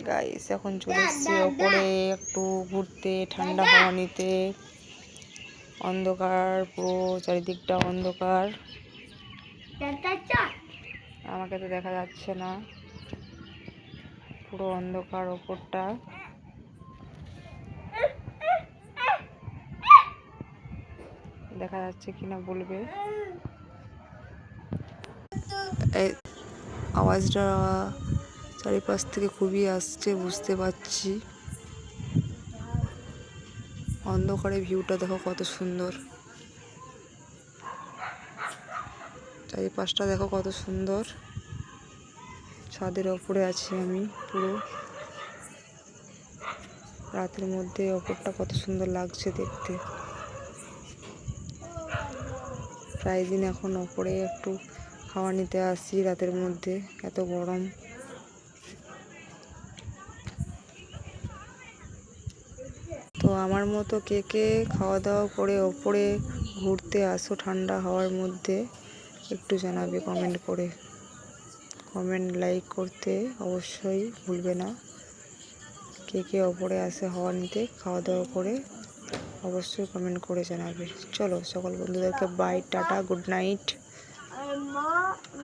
Guys এখন চলে এসেছি ওপরে একটু ঘুরতে, ঠান্ডা হাওয়া নিতে। অন্ধকার, পুরো চারিদিকটা অন্ধকার, আমাকে তো দেখা যাচ্ছে না, পুরো অন্ধকার ওপরটা। দেখা যাচ্ছে কিনা বলবে। এই আওয়াজটা চারিপাশ থেকে খুবই আসছে, বুঝতে পারছি। অন্ধকারে ভিউটা দেখো কত সুন্দর, চারিপাশটা দেখো কত সুন্দর। ছাদের ওপরে আছি আমি, পুরো রাতের মধ্যে ওপরটা কত সুন্দর লাগছে দেখতে। প্রায় দিন এখন ওপরে একটু হাওয়া নিতে আসি রাতের মধ্যে, এত গরম। তো আমার মতো কে কে খাওয়া দাওয়া করে ওপরে ঘুরতে আসো ঠান্ডা হাওয়ার মধ্যে, একটু জানাবে কমেন্ট করে। কমেন্ট লাইক করতে অবশ্যই ভুলবে না। কে কে ওপরে আসে হাওয়া নিতে খাওয়া দাওয়া করে, অবশ্যই কমেন্ট করে জানাবে। চলো সকল বন্ধুদেরকে বাই, টাটা, গুড নাইট।